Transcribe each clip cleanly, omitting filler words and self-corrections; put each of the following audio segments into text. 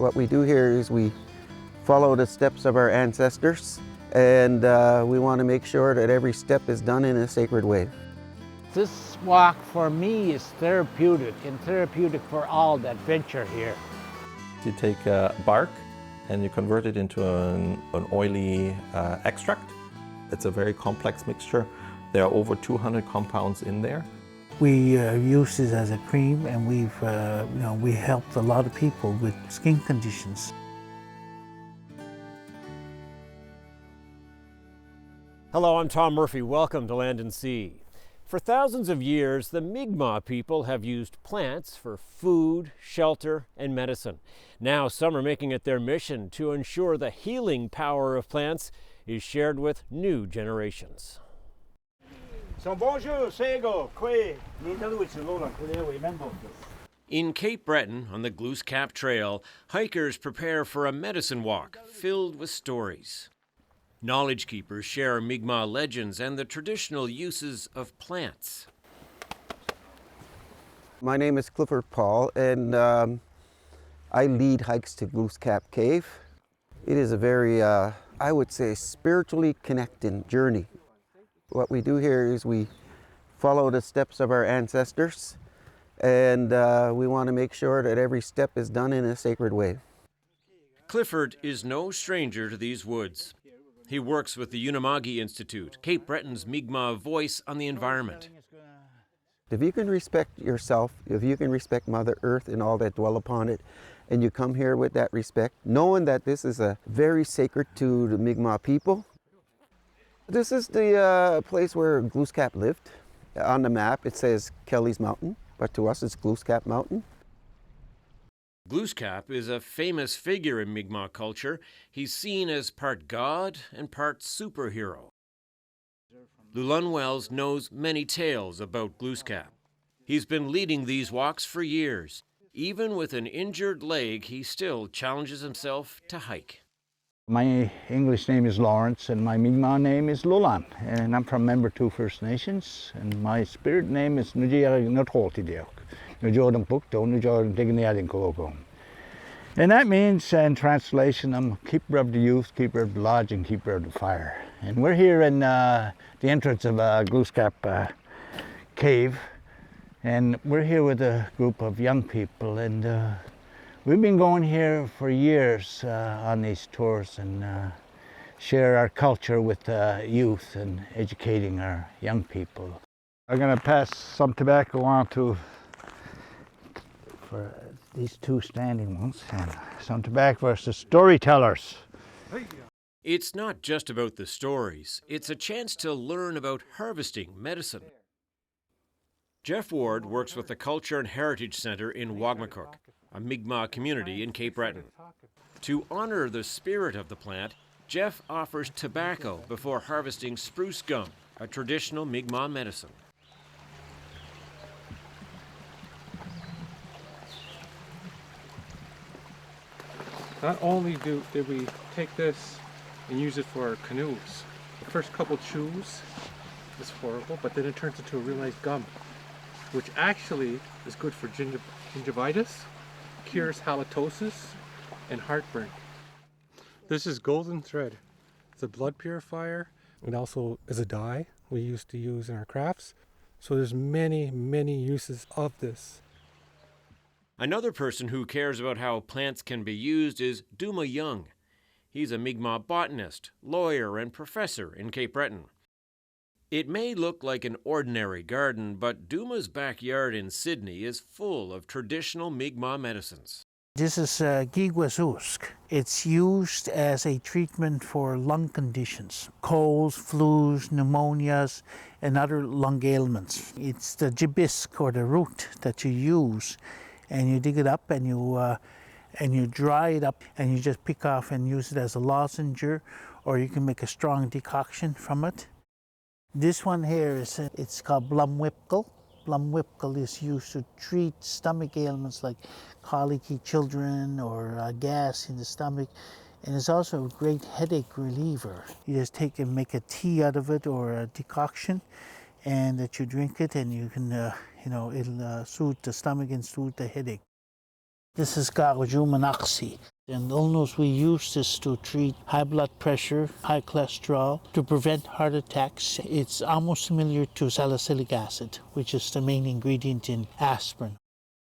What we do here is we follow the steps of our ancestors, and we want to make sure that every step is done in a sacred way. This walk for me is therapeutic, and therapeutic for all that venture here. You take bark and you convert it into an oily extract. It's a very complex mixture. There are over 200 compounds in there. We use this as a cream, and we helped a lot of people with skin conditions. Hello, I'm Tom Murphy. Welcome to Land and Sea. For thousands of years, the Mi'kmaq people have used plants for food, shelter, and medicine. Now some are making it their mission to ensure the healing power of plants is shared with new generations. In Cape Breton, on the Glooscap Trail, hikers prepare for a medicine walk filled with stories. Knowledge keepers share Mi'kmaq legends and the traditional uses of plants. My name is Clifford Paul, and I lead hikes to Glooscap Cave. It is a very, I would say, spiritually connecting journey. What we do here is we follow the steps of our ancestors, and we want to make sure that every step is done in a sacred way. Clifford is no stranger to these woods. He works with the Unama'ki Institute, Cape Breton's Mi'kmaq voice on the environment. If you can respect yourself, if you can respect Mother Earth and all that dwell upon it, and you come here with that respect, knowing that this is a very sacred to the Mi'kmaq people. This is the place where Glooscap lived. On the map it says Kelly's Mountain, but to us it's Glooscap Mountain. Glooscap is a famous figure in Mi'kmaq culture. He's seen as part god and part superhero. Llewellyn Wells knows many tales about Glooscap. He's been leading these walks for years. Even with an injured leg, he still challenges himself to hike. My English name is Lawrence, and my Mi'kmaq name is Llewellyn, and I'm from Member 2 First Nations, and my spirit name is Nujia. And that means, in translation, I'm keeper of the youth, keeper of the lodge, and keeper of the fire. And we're here in the entrance of Glooscap Cave, and we're here with a group of young people, and we've been going here for years on these tours and share our culture with youth and educating our young people. I'm going to pass some tobacco on to for these two standing ones, and some tobacco for the storytellers. It's not just about the stories. It's a chance to learn about harvesting medicine. Jeff Ward works with the Culture and Heritage Center in Wagmatcook, a Mi'kmaq community in Cape Breton. To honor the spirit of the plant, Jeff offers tobacco before harvesting spruce gum, a traditional Mi'kmaq medicine. Not only did we take this and use it for our canoes, the first couple chews is horrible, but then it turns into a real nice gum, which actually is good for gingivitis, cures halitosis, and heartburn. This is golden thread. It's a blood purifier. It also is a dye we used to use in our crafts. So there's many, many uses of this. Another person who cares about how plants can be used is Duma Young. He's a Mi'kmaq botanist, lawyer, and professor in Cape Breton. It may look like an ordinary garden, but Duma's backyard in Sydney is full of traditional Mi'kmaq medicines. This is gigwasusk. It's used as a treatment for lung conditions, colds, flus, pneumonias, and other lung ailments. It's the gibisque, or the root, that you use, and you dig it up and you dry it up, and you just pick off and use it as a lozenge, or you can make a strong decoction from it. This one here is it's called blumwipkel. Blumwipkel is used to treat stomach ailments like colicky children or gas in the stomach, and it's also a great headache reliever. You just take and make a tea out of it, or a decoction, and that you drink it, and you can, it'll soothe the stomach and soothe the headache. This is Gawajumanaqsi. In Ulnus, we use this to treat high blood pressure, high cholesterol, to prevent heart attacks. It's almost similar to salicylic acid, which is the main ingredient in aspirin.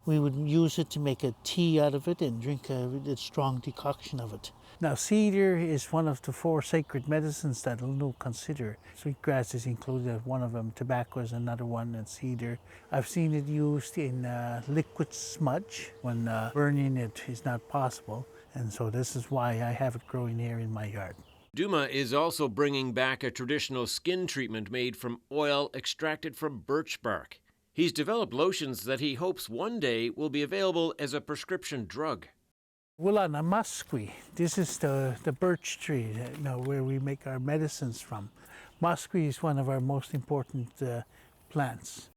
We would use it to make a tea out of it and drink a strong decoction of it. Now, cedar is one of the 4 sacred medicines that Ulnu consider. Sweetgrass is included as one of them, tobacco is another one, and cedar. I've seen it used in liquid smudge when burning it is not possible, and so this is why I have it growing here in my yard. Duma is also bringing back a traditional skin treatment made from oil extracted from birch bark. He's developed lotions that he hopes one day will be available as a prescription drug. Willana musqui. This is the birch tree where we make our medicines from. Musqui is one of our most important plants.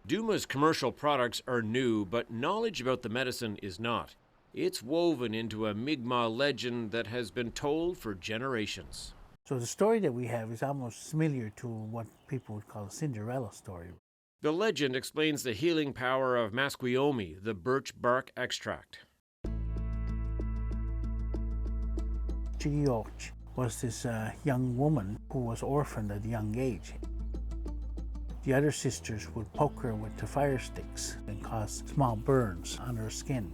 Duma's commercial products are new, but knowledge about the medicine is not. It's woven into a Mi'kmaq legend that has been told for generations. So the story that we have is almost similar to what people would call a Cinderella story. The legend explains the healing power of masquiomi, the birch bark extract. Chigioch was this young woman who was orphaned at a young age. The other sisters would poke her with the fire sticks and cause small burns on her skin.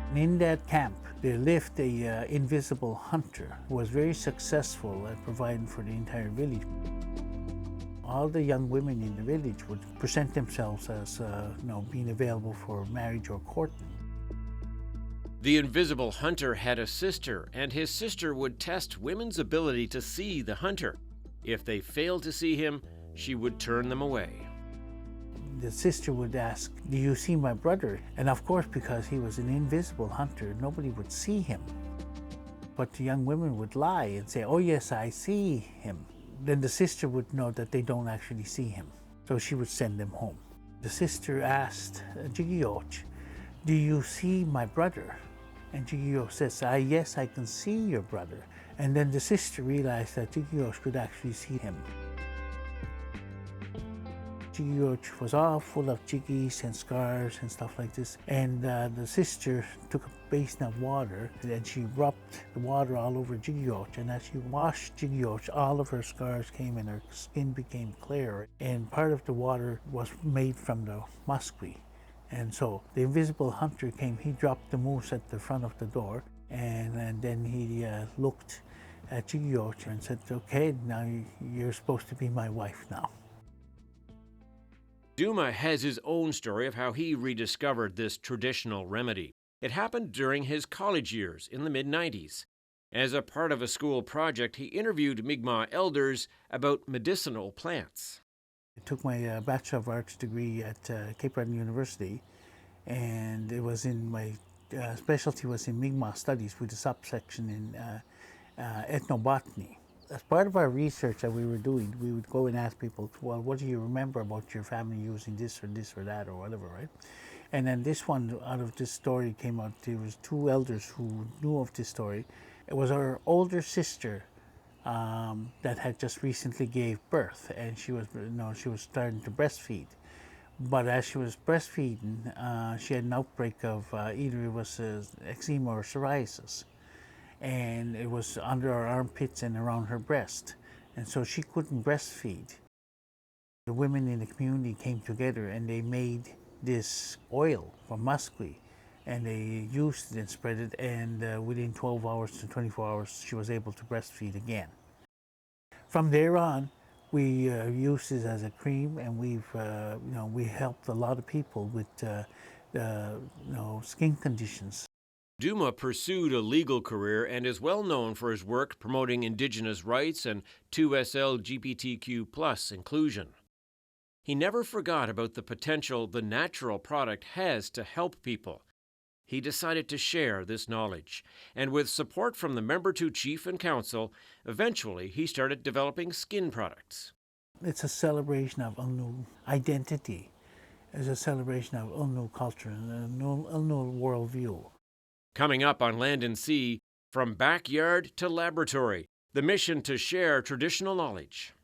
And in that camp, there lived a invisible hunter who was very successful at providing for the entire village. All the young women in the village would present themselves as being available for marriage or courting. The invisible hunter had a sister, and his sister would test women's ability to see the hunter. If they failed to see him, she would turn them away. The sister would ask, "Do you see my brother?" And of course, because he was an invisible hunter, nobody would see him. But the young women would lie and say, "Oh yes, I see him." Then the sister would know that they don't actually see him. So she would send them home. The sister asked Jigioch, "Do you see my brother?" And Jigioch says, "Yes, I can see your brother." And then the sister realized that Jigioch could actually see him. Jigioch was all full of jiggies and scars and stuff like this. And the sister took a basin of water and she rubbed the water all over Jigioch. And as she washed Jigioch, all of her scars came and her skin became clear. And part of the water was made from the musqui. And so the invisible hunter came, he dropped the moose at the front of the door, and then he looked at Jigioch and said, "Okay, now you're supposed to be my wife now." Duma has his own story of how he rediscovered this traditional remedy. It happened during his college years in the mid-90s. As a part of a school project, he interviewed Mi'kmaq elders about medicinal plants. I took my Bachelor of Arts degree at Cape Breton University, and it was in my specialty was in Mi'kmaq studies with a subsection in ethnobotany. As part of our research that we were doing, we would go and ask people, "Well, what do you remember about your family using this or that or whatever," right? And then this one, out of this story came out, there was 2 elders who knew of this story. It was our older sister that had just recently gave birth, and she was starting to breastfeed. But as she was breastfeeding, she had an outbreak of either it was eczema or psoriasis, and it was under her armpits and around her breast, and so she couldn't breastfeed. The women in the community came together and they made this oil from musqui, and they used it and spread it, and within 12 hours to 24 hours, she was able to breastfeed again. From there on, we used it as a cream, and we helped a lot of people with skin conditions. Duma pursued a legal career and is well known for his work promoting Indigenous rights and 2SL LGBTQ+ inclusion. He never forgot about the potential the natural product has to help people. He decided to share this knowledge, and with support from the Membertou Chief and Council, eventually he started developing skin products. It's a celebration of Ulnu identity. It's a celebration of Ulnu culture and Ulnu worldview. Coming up on Land and Sea, from backyard to laboratory, the mission to share traditional knowledge.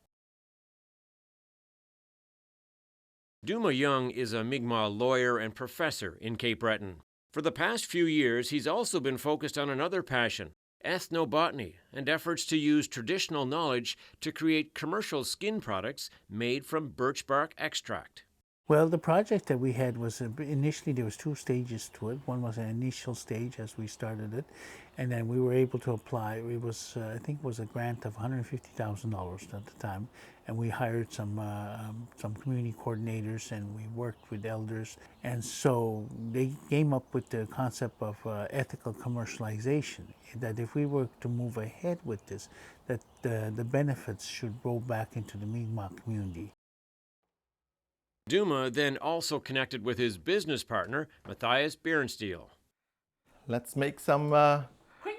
Duma Young is a Mi'kmaq lawyer and professor in Cape Breton. For the past few years, he's also been focused on another passion, ethnobotany, and efforts to use traditional knowledge to create commercial skin products made from birch bark extract. Well, the project that we had was initially there was two stages to it. One was an initial stage as we started it, and then we were able to apply. It was I think it was a grant of $150,000 at the time, and we hired some community coordinators and we worked with elders, and so they came up with the concept of ethical commercialization. That if we were to move ahead with this, that the benefits should roll back into the Mi'kmaq community. Duma then also connected with his business partner, Matthias Bierenstiel. Let's make some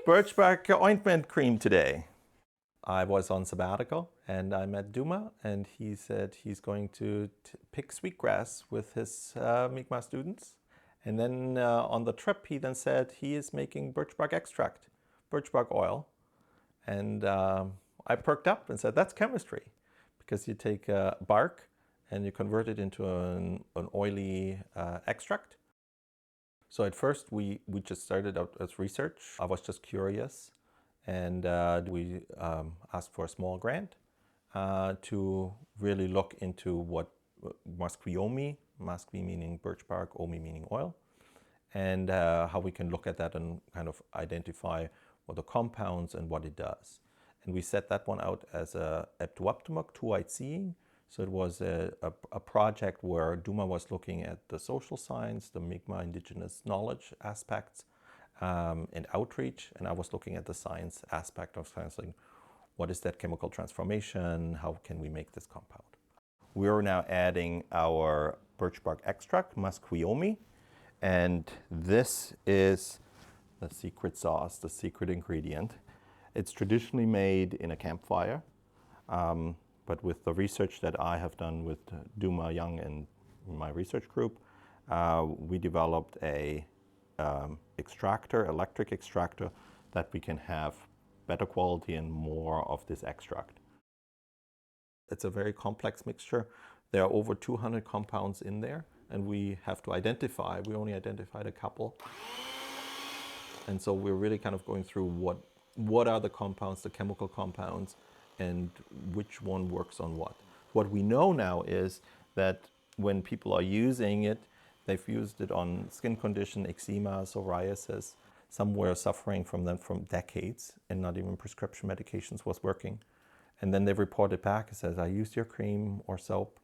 birch bark ointment cream today. I was on sabbatical and I met Duma, and he said he's going to pick sweetgrass with his Mi'kmaq students. And then on the trip, he then said he is making birch bark extract, birch bark oil. And I perked up and said, that's chemistry, because you take bark and you convert it into an oily extract. So at first we just started out as research. I was just curious, and we asked for a small grant to really look into what masquiomi, masqui meaning birch bark, omi meaning oil, and how we can look at that and kind of identify what the compounds and what it does. And we set that one out as a eptuaptumuk, two-eyed seeing. So it was a project where Duma was looking at the social science, the Mi'kmaq Indigenous knowledge aspects, and outreach, and I was looking at the science aspect of science, like what is that chemical transformation, how can we make this compound. We are now adding our birch bark extract, masquiomi, and this is the secret sauce, the secret ingredient. It's traditionally made in a campfire. But with the research that I have done with Duma Young and my research group, we developed a extractor, electric extractor, that we can have better quality and more of this extract. It's a very complex mixture. There are over 200 compounds in there, and we have to identify. We only identified a couple. And so we're really kind of going through what are the compounds, the chemical compounds, and which one works on what. What we know now is that when people are using it, they've used it on skin condition, eczema, psoriasis. Some were suffering from them from decades, and not even prescription medications was working. And then they reported back and says, I used your cream or soap,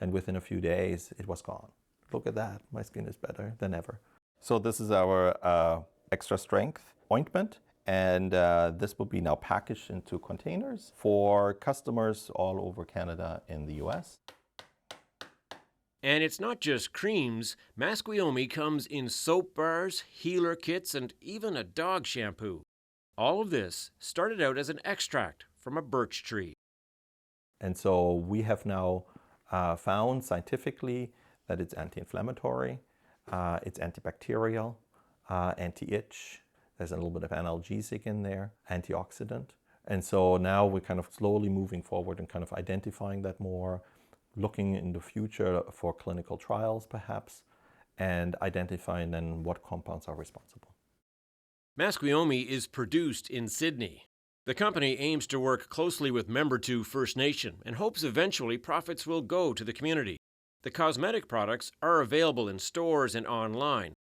and within a few days, it was gone. Look at that, my skin is better than ever. So this is our extra strength ointment. And this will be now packaged into containers for customers all over Canada and the US. And it's not just creams. Masquiomi comes in soap bars, healer kits, and even a dog shampoo. All of this started out as an extract from a birch tree. And so we have now found scientifically that it's anti-inflammatory, it's antibacterial, anti-itch. There's a little bit of analgesic in there, antioxidant. And so now we're kind of slowly moving forward and kind of identifying that more, looking in the future for clinical trials perhaps, and identifying then what compounds are responsible. Masquiomi is produced in Sydney. The company aims to work closely with Membertou First Nation and hopes eventually profits will go to the community. The cosmetic products are available in stores and online.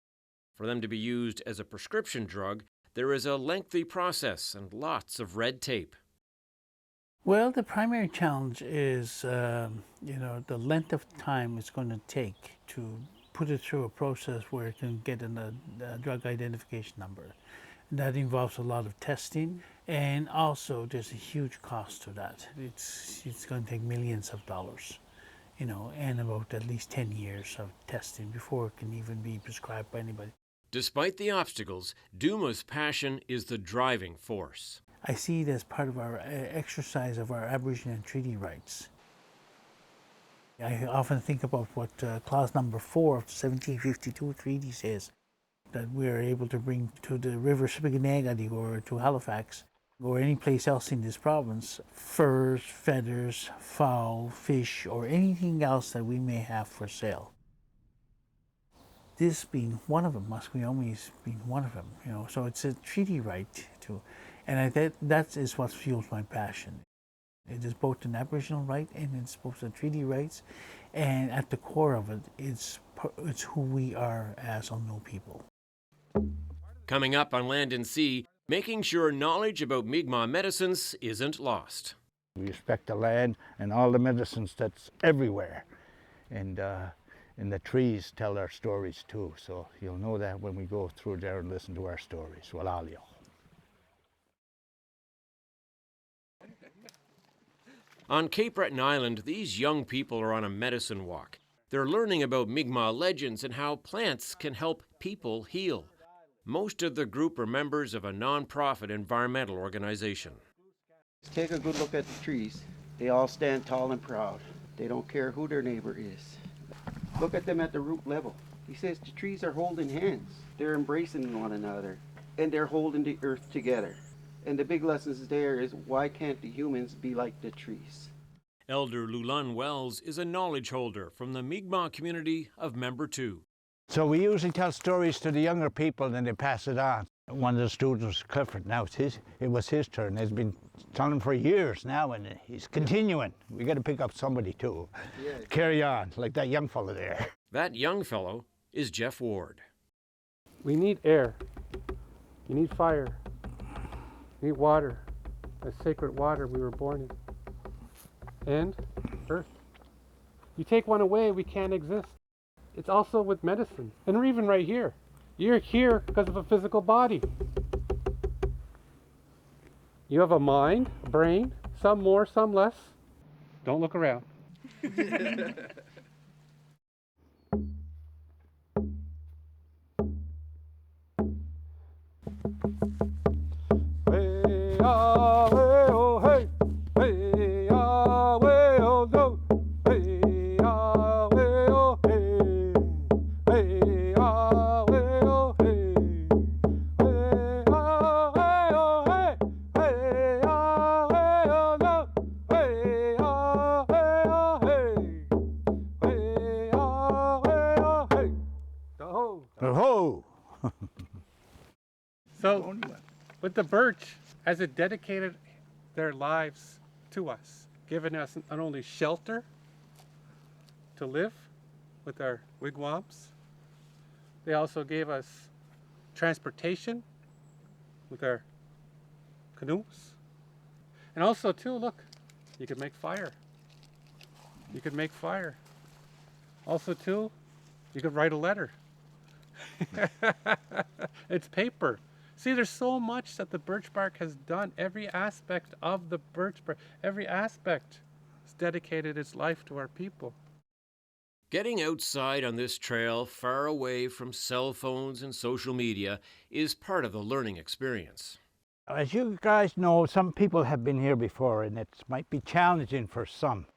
For them to be used as a prescription drug, there is a lengthy process and lots of red tape. Well, the primary challenge is, the length of time it's going to take to put it through a process where it can get a drug identification number. And that involves a lot of testing, and also there's a huge cost to that. It's going to take millions of dollars, and about at least 10 years of testing before it can even be prescribed by anybody. Despite the obstacles, Duma's passion is the driving force. I see it as part of our exercise of our Aboriginal and treaty rights. I often think about what clause number 4 of the 1752 treaty says, that we are able to bring to the river Spiganagadi or to Halifax or any place else in this province, furs, feathers, fowl, fish, or anything else that we may have for sale. This being one of them, Musqueamie's being one of them, you know, so it's a treaty right to, and that is what fuels my passion. It is both an Aboriginal right and it's both the treaty rights, and at the core of it, it's who we are as Unknown people. Coming up on Land and Sea, making sure knowledge about Mi'kmaq medicines isn't lost. We respect the land and all the medicines that's everywhere. And the trees tell our stories too. So you'll know that when we go through there and listen to our stories. Walalio. On Cape Breton Island, these young people are on a medicine walk. They're learning about Mi'kmaq legends and how plants can help people heal. Most of the group are members of a non-profit environmental organization. Take a good look at the trees. They all stand tall and proud. They don't care who their neighbor is. Look at them at the root level. He says the trees are holding hands. They're embracing one another, and they're holding the earth together. And the big lessons there is, why can't the humans be like the trees? Elder Lulan Wells is a knowledge holder from the Mi'kmaq community of Member 2. So we usually tell stories to the younger people and then they pass it on. One of the students, Clifford, now it was his turn. He's been telling for years now and he's continuing. We got to pick up somebody too. Yeah. Carry on, like that young fellow there. That young fellow is Jeff Ward. We need air. You need fire. You need water. A sacred water we were born in. And earth. You take one away, we can't exist. It's also with medicine. And we're even right here. You're here because of a physical body. You have a mind, a brain, some more, some less. Don't look around. So, with the birch, as it dedicated their lives to us, giving us not only shelter to live with our wigwams, they also gave us transportation with our canoes. And also too, look, you could make fire. You could make fire. Also too, you could write a letter. It's paper. See, there's so much that the birch bark has done. Every aspect of the birch bark, every aspect has dedicated its life to our people. Getting outside on this trail, far away from cell phones and social media, is part of the learning experience. As you guys know, some people have been here before and it might be challenging for some.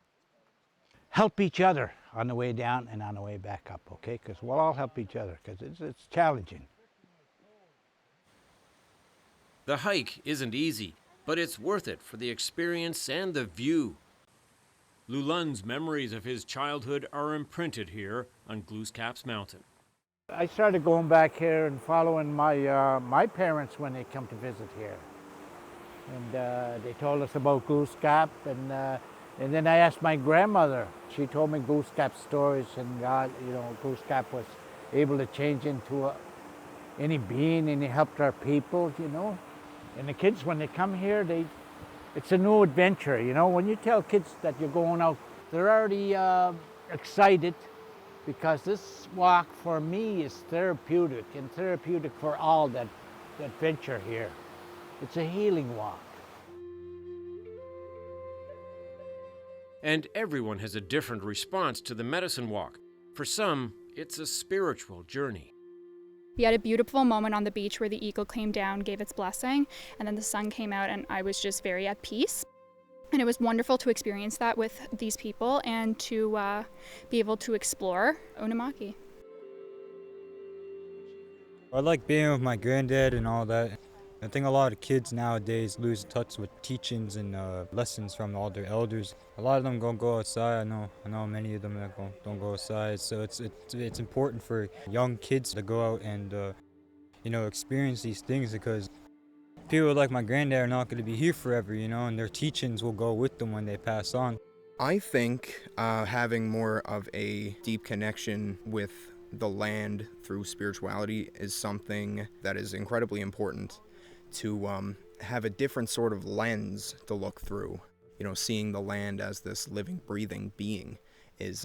Help each other on the way down and on the way back up, okay? Because we'll all help each other because it's challenging. The hike isn't easy, but it's worth it for the experience and the view. Lulan's memories of his childhood are imprinted here on Glooscap's Mountain. I started going back here and following my parents when they come to visit here. And they told us about Glooscap, and then I asked my grandmother. She told me Glooscap stories, and God, you know, Glooscap was able to change into any being, and he helped our people, you know. And the kids, when they come here, it's a new adventure, you know. When you tell kids that you're going out, they're already excited, because this walk for me is therapeutic, and therapeutic for all that venture here. It's a healing walk. And everyone has a different response to the medicine walk. For some, it's a spiritual journey. We had a beautiful moment on the beach where the eagle came down, gave its blessing, and then the sun came out, and I was just very at peace. And it was wonderful to experience that with these people and to be able to explore Unamaki. I like being with my granddad and all that. I think a lot of kids nowadays lose touch with teachings and lessons from all their elders. A lot of them don't go outside. I know many of them that don't go outside. So it's important for young kids to go out and experience these things, because people like my granddad are not going to be here forever, and their teachings will go with them when they pass on. I think having more of a deep connection with the land through spirituality is something that is incredibly important, to have a different sort of lens to look through. Seeing the land as this living, breathing being is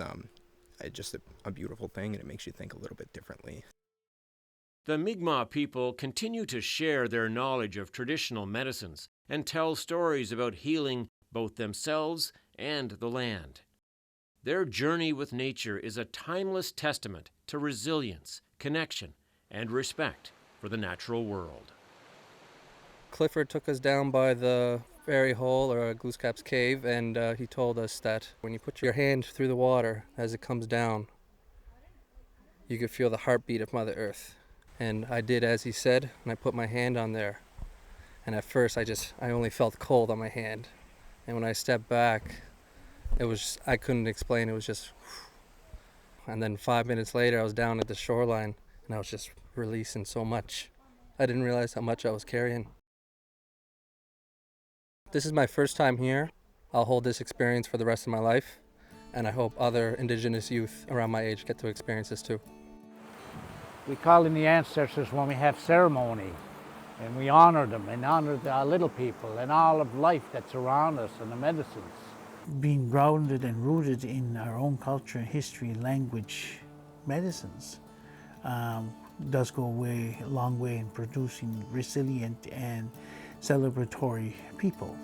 just a beautiful thing, and it makes you think a little bit differently. The Mi'kmaq people continue to share their knowledge of traditional medicines and tell stories about healing both themselves and the land. Their journey with nature is a timeless testament to resilience, connection, and respect for the natural world. Clifford took us down by the fairy hole, or Glooscap's cave, and he told us that when you put your hand through the water as it comes down, you could feel the heartbeat of Mother Earth. And I did as he said, and I put my hand on there. And at first I only felt cold on my hand. And when I stepped back, I couldn't explain, it was just, and then 5 minutes later I was down at the shoreline and I was just releasing so much. I didn't realize how much I was carrying. This is my first time here. I'll hold this experience for the rest of my life, and I hope other Indigenous youth around my age get to experience this too. We call in the ancestors when we have ceremony, and we honor them and honor the little people and all of life that's around us and the medicines. Being grounded and rooted in our own culture, history, language, medicines does go a long way in producing resilient and celebratory people.